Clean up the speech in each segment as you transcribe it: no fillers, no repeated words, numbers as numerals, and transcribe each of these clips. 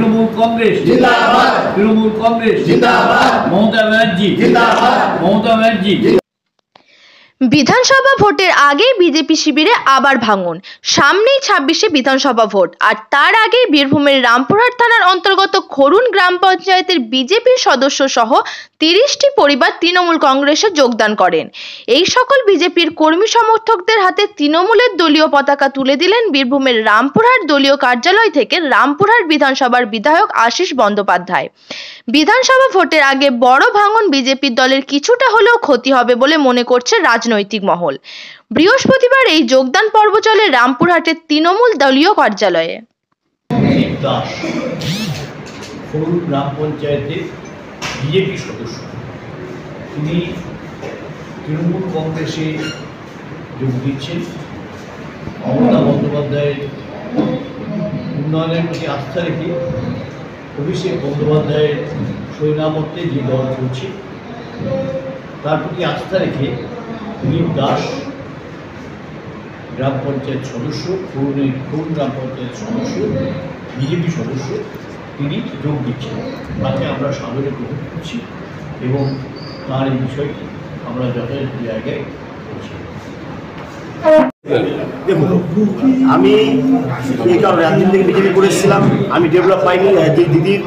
তৃণমূল কংগ্রেস জিন্দাবাদ, তৃণমূল কংগ্রেস জিন্দাবাদ, মমতা ব্যানার্জি জিন্দাবাদ, মমতা ব্যানার্জি। বিধানসভা ভোটের আগে বিজেপি শিবিরে আবার ভাঙন। সামনেই 26শে বিধানসভা ভোট, আর তার আগে বীরভূমের রামপুরহাট থানার অন্তর্গত খরুন গ্রাম পঞ্চায়েতের বিজেপির সদস্য সহ 30টি পরিবার তৃণমূল কংগ্রেসে যোগদান করেন। এই সকল বিজেপির কর্মী সমর্থকদের হাতে তৃণমূলের দলীয় পতাকা তুলে দিলেন বীরভূমের রামপুরহাট দলীয় কার্যালয় থেকে রামপুরহাট বিধানসভার বিধায়ক আশিস বন্দ্যোপাধ্যায়। বিধানসভা ভোটের আগে বড় ভাঙন বিজেপির দলের কিছুটা হলেও ক্ষতি হবে বলে মনে করছে রাজনৈতিক মহল। বৃহস্পতিবার এই যোগদান পর্ব চলে রামপুরহাটের তৃণমূল দলীয় কার্যালয়ে। খরুন গ্রাম পঞ্চায়েতের বিজেপি সদস্য, তিনি তৃণমূল কংগ্রেসে যোগ দিচ্ছেন। মমতা বন্দ্যোপাধ্যায়ের উন্নয়নের প্রতি আস্থা রেখে অভিষেক বন্দ্যোপাধ্যায়ের সৈনামত্বে যে দল চলছে তার প্রতি আস্থা রেখে দিলীপ দাস গ্রাম পঞ্চায়েত সদস্য, খরুন গ্রাম পঞ্চায়েত সদস্য, বিজেপি সদস্য, তিনি যোগ দিচ্ছেন। তাকে আমরা সাদরে গ্রহণ করছি এবং তার এই বিষয়টি আমরা যথাযথ জায়গায় করছি। দেখুন, আমি এই কারণে একদিন থেকে বিজেপি করে এসেছিলাম। আমি ডেভেলপ পাইনি। যে দিদির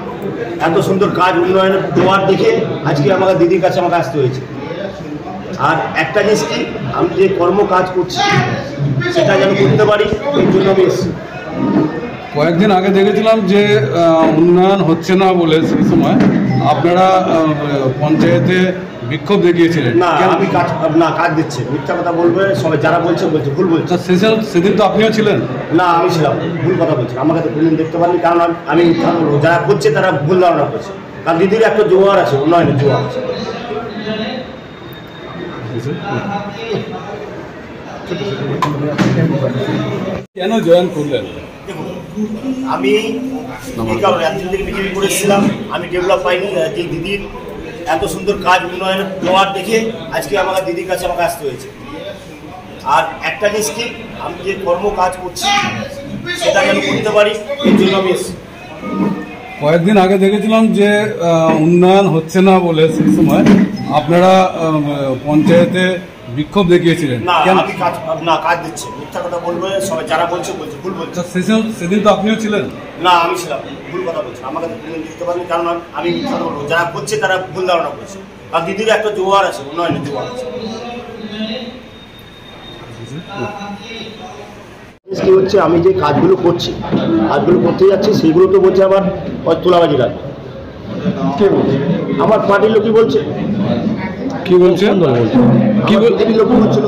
এত সুন্দর কাজ উন্নয়নের দেওয়ার দেখে আজকে আমাকে দিদির কাছে আমাকে আসতে হয়েছে। আর একটা জিনিস কি, আমি যে কর্ম কাজ করছি সেটা যেন করতে পারি, এর জন্য আমি এসেছি। কয়েকদিন আগে দেখেছিলাম যে উন্নয়ন হচ্ছে না বলে সেই সময় আপনারা পঞ্চায়েতে বিক্ষোভ দেখিয়েছিলেন। না, আমি কাজ দিচ্ছে, মিথ্যা কথা বলবে সবাই, যারা বলছে ভুল বলছে। সেদিন তো আপনিও ছিলেন। না, আমি ছিলাম, ভুল কথা বলছি। আমাকে তো কোনদিন দেখতে পারিনি, কারণ আমি যারা করছে তারা ভুল ধারণা করছে। কারণ দিদির একটা জোয়ার আছে, উন্নয়নের জোয়ার আছে। কেন জয়েন করলেন? আমি এই কারণে একদিন থেকে বিজেপি করে এসেছিলাম। আমি ডেভেলপ পাইনি। যে দিদির এত সুন্দর কাজ উন্নয়নের দেওয়ার দেখে আজকে আমাকে দিদির কাছে আমাকে আসতে হয়েছে। আর একটা জিনিস কি, আমি যে কর্ম কাজ করছি সেটা যেন করতে পারি, এর জন্য আমি এসেছি। কয়েকদিন আগে দেখেছিলাম যে উন্নয়ন হচ্ছে না বলে সেই সময় আপনারা পঞ্চায়েতে বিক্ষোভ দেখিয়েছিলেন। না, আমি কাজ দিচ্ছে, মিথ্যা কথা বলবে সবাই, যারা বলছে ভুল বলছে। সেদিন তো আপনিও ছিলেন। না, আমি ছিলাম, ভুল কথা বলছি। আমাকে তো কোনদিন দেখতে পারিনি, কারণ আমি মিথ্যা কথা বলবো, যারা করছে তারা ভুল ধারণা করছে। আর দিদির একটা জোয়ার আছে, উন্নয়নের জোয়ার আছে। কি হচ্ছে, আমি যে কাজগুলো করছি, কাজগুলো করতে যাচ্ছি, সেইগুলো তো বলছে আবার তোলাবাজি রাখবে। আমার পার্টির লোকই বলছে। কি বলছে? বিজেপির লোক বলছিল,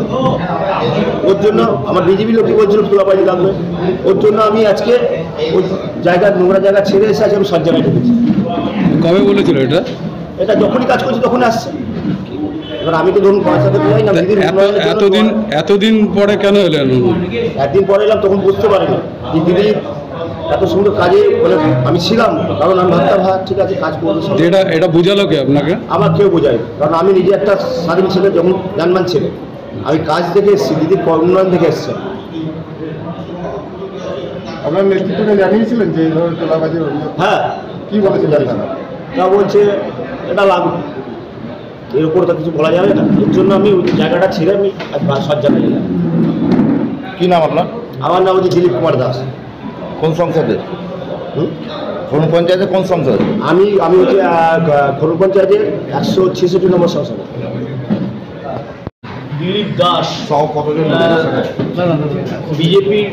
ওর জন্য আমার বিজেপির লোকই বলছিল তোলাবাজি রাখবে। ওর জন্য আমি আজকে ওই জায়গা, নোংরা জায়গা ছেড়ে এসে আজকে আমি সব জায়গায় ঢুকেছি। কবে বলেছিল এটা? এটা যখনই কাজ করছি তখন আসছে। এবার আমি তো ধরুন পয়সাতে যাই না। এতদিন পরে কেন এলেন? একদিন পরে এলাম, তখন বুঝতে পারিনি যে দিদি এত সুন্দর কাজে, মানে আমি ছিলাম, কারণ আমি ভাবতাম ঠিক আছে কাজ করবো। এটা বুঝালো কে আপনাকে? আমার কেউ বোঝায়, কারণ আমি নিজে একটা স্বাধীন ছেলে, যখন জানমান ছেলে, আমি কাজ দেখে এসেছি, দিদির উন্নয়ন দেখে এসছে। আপনার নেতৃত্বকে জানিয়েছিলেন যে এই ধরনের তোলাবাজি? হ্যাঁ। কি বলেছে জানেন? তা বলছে এটা লাগবে, এর উপর তো কিছু বলা যাবে না। এর জন্য আমি ওই জায়গাটা ছেড়ে আমি সব জায়গায় গেলাম। কি নাম আপনার? আমার নাম হচ্ছে দিলীপ কুমার দাস। কোন সংসদের? খরুন পঞ্চায়েতের কোন সংসদ? আমি হচ্ছে খরুন পঞ্চায়েতের 166 নম্বর সংসদ। দিলীপ দাস সহ কতজন বিজেপির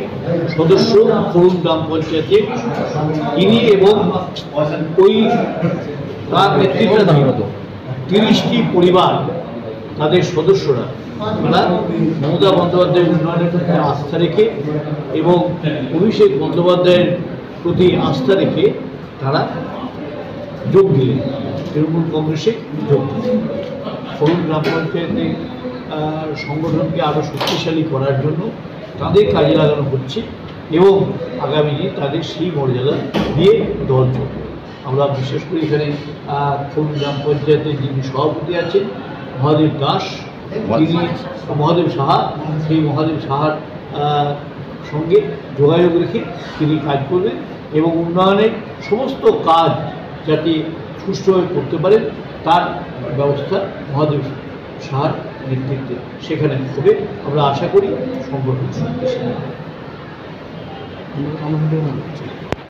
সদস্য খরুন গ্রাম পঞ্চায়েতের, তিনি এবং ওই তার নেতৃত্বাধীন 30টি পরিবার, তাদের সদস্যরা, তারা মমতা বন্দ্যোপাধ্যায়ের উন্নয়নের প্রতি আস্থা রেখে এবং অভিষেক বন্দ্যোপাধ্যায়ের প্রতি আস্থা রেখে তারা যোগ দিলেন, তৃণমূল কংগ্রেসে যোগ দিলেন। খরুন গ্রাম পঞ্চায়েতে সংগঠনকে আরও শক্তিশালী করার জন্য তাদের কাজে লাগানো হচ্ছে এবং আগামী দিনে তাদের সেই মর্যাদা দিয়ে দল চলবে। আমরা বিশেষ করে এখানে খরুন গ্রাম পঞ্চায়েতের যিনি সভাপতি আছেন মহাদেব দাস, তিনি মহাদেব সাহা, সেই মহাদেব সাহার সঙ্গে যোগাযোগ রেখে তিনি কাজ করবেন এবং উন্নয়নের সমস্ত কাজ যাতে সুষ্ঠুভাবে করতে পারেন তার ব্যবস্থা মহাদেব সাহার নেতৃত্বে সেখানে হবে। আমরা আশা করি সম্পর্ক